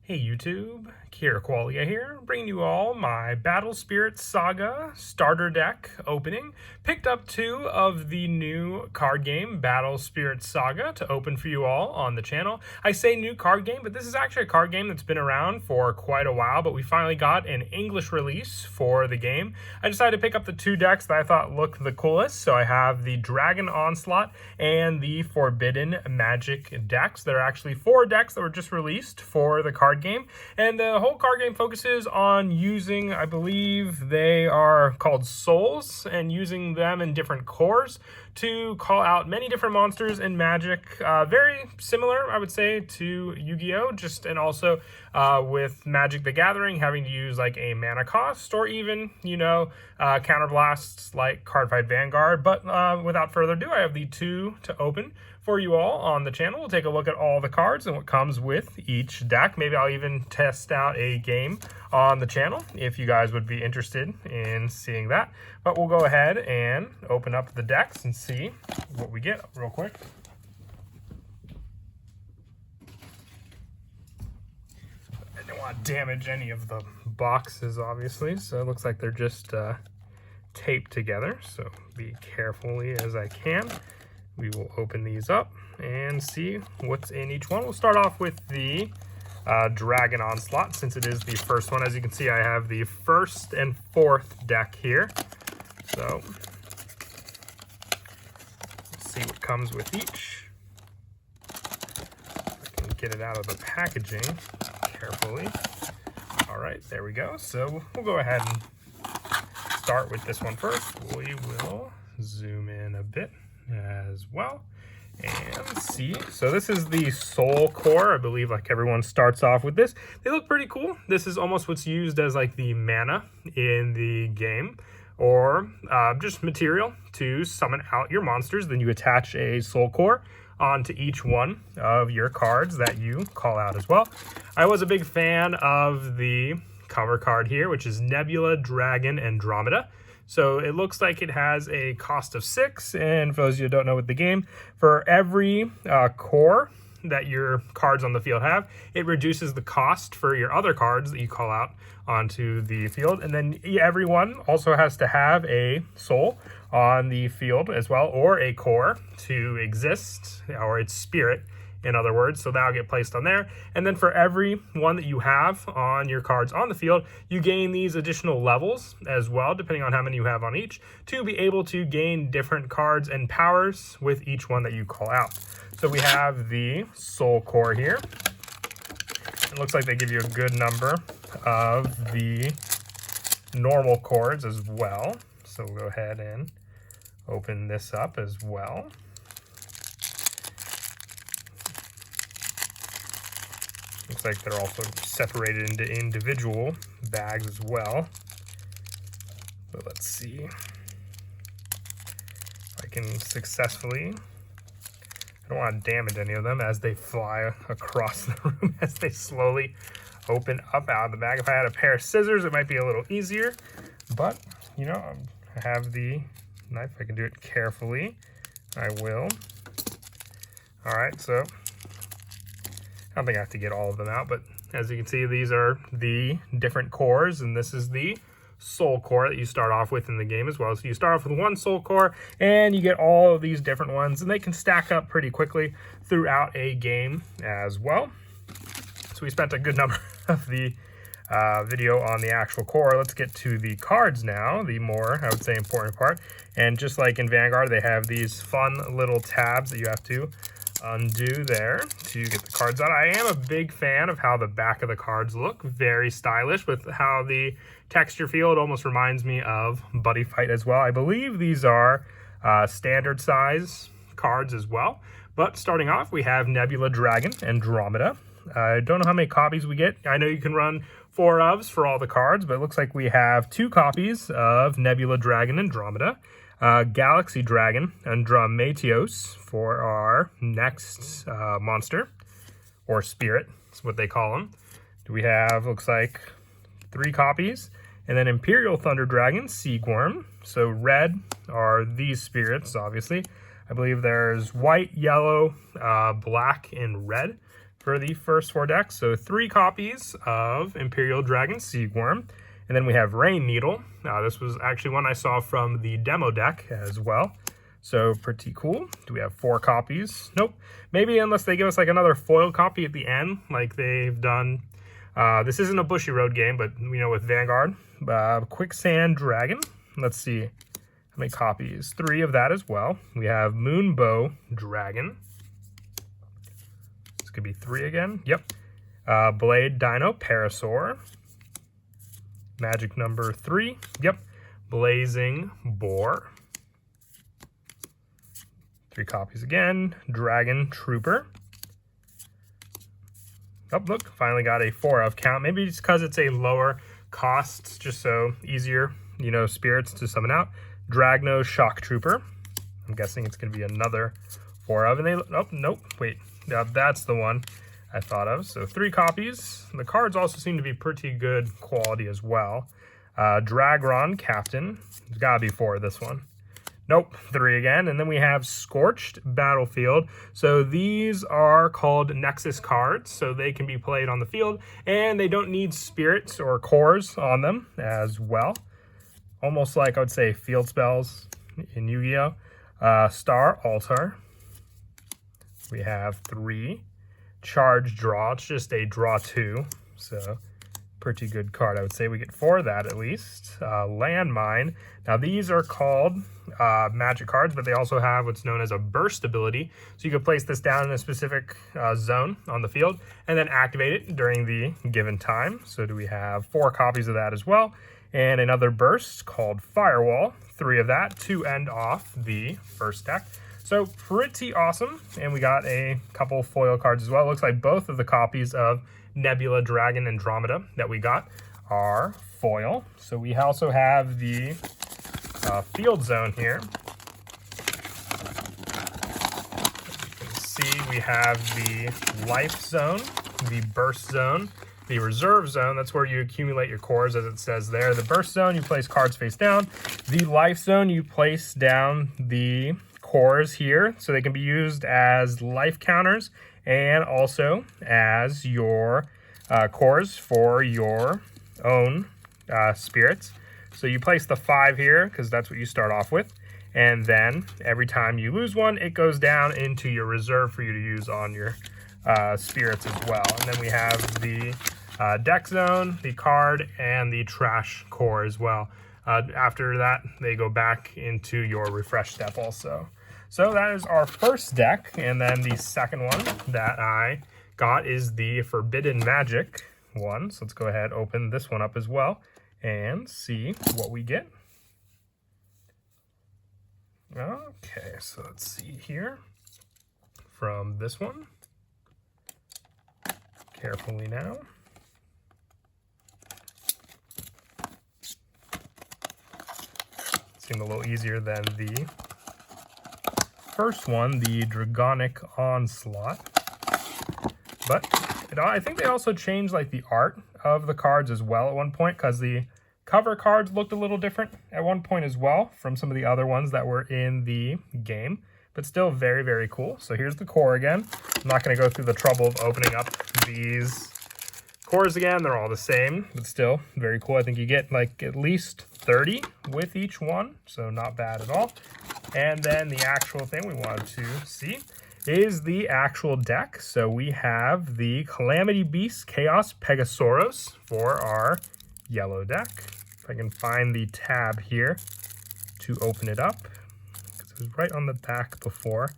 Hey YouTube, Kira Qualia here, bringing you all my Battle Spirit Saga starter deck opening. Picked up 2 of the new card game, Battle Spirit Saga, to open for you all on the channel. I say new card game, but this is actually a card game that's been around for quite a while, but we finally got an English release for the game. I decided to pick up the 2 decks that I thought looked the coolest, so I have the Dragon Onslaught and the Forbidden Magic decks. There are actually 4 decks that were just released for the card game, and the whole card game focuses on using, I believe they are called souls, and using them in different cores to call out many different monsters in Magic. Very similar, I would say, to Yu-Gi-Oh! And also with Magic the Gathering, having to use like a mana cost, or even, counterblasts like Cardfight Vanguard. But without further ado, I have the 2 to open for you all on the channel. We'll take a look at all the cards and what comes with each deck. Maybe I'll even test out a game on the channel if you guys would be interested in seeing that. But we'll go ahead and open up the decks and see what we get real quick. I don't want to damage any of the boxes, obviously, so it looks like they're just taped together, so be carefully as I can. We will open these up and see what's in each one. We'll start off with the Dragon Onslaught, since it is the first one. As you can see, I have the 1st and 4th deck here. So let's see what comes with each. I can get it out of the packaging carefully. All right, there we go. So we'll go ahead and start with this one first. We will zoom in a bit as well and see. So this is the soul core. I believe like everyone starts off with this. They look pretty cool. This is almost what's used as like the mana in the game, or just material to summon out your monsters. Then you attach a soul core onto each one of your cards that you call out as well. I was a big fan of the cover card here, which is Nebula Dragon Andromeda. So it looks like it has a cost of 6, and for those of you who don't know with the game, for every core that your cards on the field have, it reduces the cost for your other cards that you call out onto the field. And then everyone also has to have a soul on the field as well, or a core to exist, or its spirit, in other words, so that'll get placed on there. And then for every one that you have on your cards on the field, you gain these additional levels as well, depending on how many you have on each, to be able to gain different cards and powers with each one that you call out. So we have the Soul Core here. It looks like they give you a good number of the normal cores as well. So we'll go ahead and open this up as well. Looks like they're also separated into individual bags as well. But let's see if I can successfully. I don't want to damage any of them as they fly across the room as they slowly open up out of the bag. If I had a pair of scissors, it might be a little easier. But, I have the knife. I can do it carefully. I will. All right, so I don't think I have to get all of them out, but as you can see, these are the different cores, and this is the soul core that you start off with in the game as well. So you start off with 1 soul core, and you get all of these different ones, and they can stack up pretty quickly throughout a game as well. So we spent a good number of the video on the actual core. Let's get to the cards now, the more, I would say, important part. And just like in Vanguard, they have these fun little tabs that you have to undo there to get the cards out. I am a big fan of how the back of the cards look. Very stylish with how the texture field almost reminds me of Buddy Fight as well. I believe these are standard size cards as well. But starting off, we have Nebula Dragon Andromeda. I don't know how many copies we get. I know you can run 4 ofs for all the cards, but it looks like we have 2 copies of Nebula Dragon Andromeda. Galaxy Dragon Andrometeos for our next monster, or spirit, is what they call them. Do we have, looks like, 3 copies. And then Imperial Thunder Dragon, Seagworm. So red are these spirits, obviously. I believe there's white, yellow, black, and red for the first 4 decks. So 3 copies of Imperial Dragon Seagworm. And then we have Rain Needle. This was actually one I saw from the demo deck as well. So pretty cool. Do we have 4 copies? Nope. Maybe unless they give us like another foil copy at the end, like they've done. This isn't a Bushy Road game, but you know, with Vanguard. Quicksand Dragon. Let's see how many copies. 3 of that as well. We have Moonbow Dragon. This could be 3 again. Yep. Blade Dino Parasaur. Magic number 3. Yep. Blazing Boar. 3 copies again. Dragon Trooper. Oh, look, finally got a 4 of count. Maybe just because it's a lower cost, just so easier, you know, spirits to summon out. Dragno Shock Trooper. I'm guessing it's going to be another 4 of. And they, oh, nope, wait. That's the one I thought of. So 3 copies. The cards also seem to be pretty good quality as well. Dragron Captain. There's got to be 4 of this one. Nope, 3 again. And then we have Scorched Battlefield. So these are called Nexus cards. So they can be played on the field. And they don't need spirits or cores on them as well. Almost like I would say field spells in Yu-Gi-Oh! Star Altar. We have 3. Charge Draw. It's just a draw 2. So pretty good card, I would say. We get 4 of that at least. Landmine. Now these are called magic cards, but they also have what's known as a burst ability. So you can place this down in a specific zone on the field and then activate it during the given time. So do we have 4 copies of that as well? And another burst called Firewall. 3 of that to end off the first deck. So pretty awesome. And we got a couple foil cards as well. It looks like both of the copies of Nebula Dragon Andromeda that we got are foil. So we also have the field zone here. As you can see, we have the life zone, the burst zone, the reserve zone. That's where you accumulate your cores, as it says there. The burst zone, you place cards face down. The life zone, you place down the cores here, so they can be used as life counters and also as your cores for your own spirits. So you place the 5 here because that's what you start off with, and then every time you lose one, it goes down into your reserve for you to use on your spirits as well. And then we have the deck zone, the card, and the trash core as well. After that, they go back into your refresh step also. So that is our first deck, and then the second one that I got is the Forbidden Magic one. So let's go ahead and open this one up as well and see what we get. Okay, so let's see here from this one. Carefully now. Seemed a little easier than the first one, the Dragonic Onslaught. But I think they also changed like the art of the cards as well at one point, because the cover cards looked a little different at one point as well from some of the other ones that were in the game, but still very, very cool. So here's the core again. I'm not going to go through the trouble of opening up these cores again. They're all the same, but still very cool. I think you get like at least 30 with each one, so not bad at all. And then the actual thing we wanted to see is the actual deck. So we have the Calamity Beast Chaos Pegasaurus for our yellow deck. If I can find the tab here to open it up, because it was right on the back before.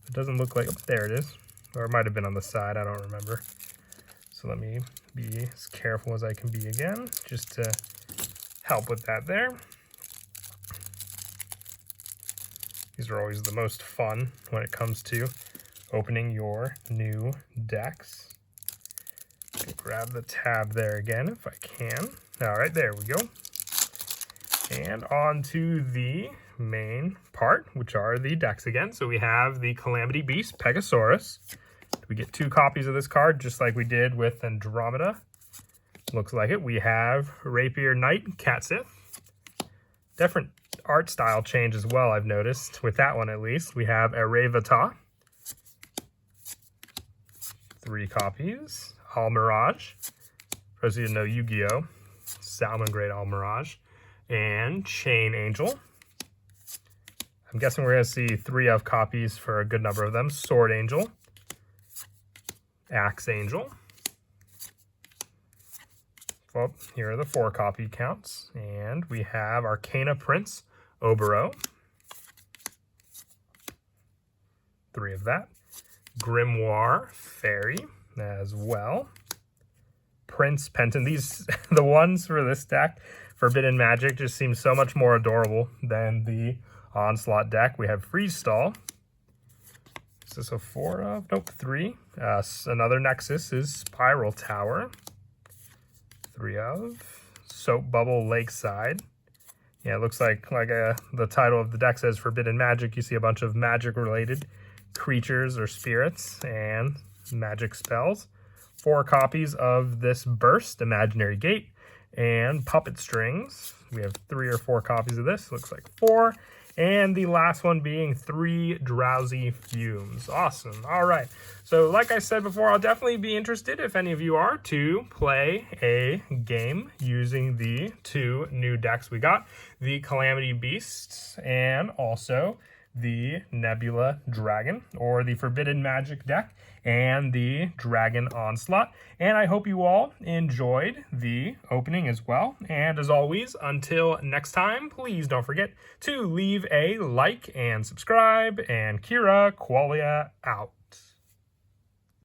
It doesn't look like, oh, there it is. Or it might have been on the side, I don't remember. So let me be as careful as I can be again, just to help with that there. These are always the most fun when it comes to opening your new decks. Grab the tab there again if I can. All right, there we go. And on to the main part, which are the decks again. So we have the Calamity Beast Pegasaurus. We get 2 copies of this card, just like we did with Andromeda. Looks like it. We have Rapier Knight Catsith. Different art style change as well, I've noticed, with that one at least. We have Aravata. 3 copies. All Mirage. For those of you who know Yu-Gi-Oh! Salmon Grade All Mirage. And Chain Angel. I'm guessing we're going to see 3 of copies for a good number of them. Sword Angel. Axe Angel. Well, here are the 4 copy counts. And we have Arcana Prince, Obero. 3 of that. Grimoire Fairy as well. Prince Penton. These, the ones for this deck, Forbidden Magic, just seem so much more adorable than the Onslaught deck. We have Freestall. Is this a 4 of? Nope, 3. Another Nexus is Spiral Tower. 3 of. Soap Bubble Lakeside. Yeah, it looks like the title of the deck says Forbidden Magic. You see a bunch of magic-related creatures or spirits and magic spells. 4 copies of this Burst, Imaginary Gate, and Puppet Strings. We have 3 or 4 copies of this. Looks like 4. And the last one being 3 Drowsy Fumes. Awesome. All right. So like I said before, I'll definitely be interested, if any of you are, to play a game using the 2 new decks we got. The Calamity Beasts and also the Nebula Dragon, or the Forbidden Magic deck, and the Dragon Onslaught. And I hope you all enjoyed the opening as well. And as always, until next time, please don't forget to leave a like and subscribe. And Kira Qualia out.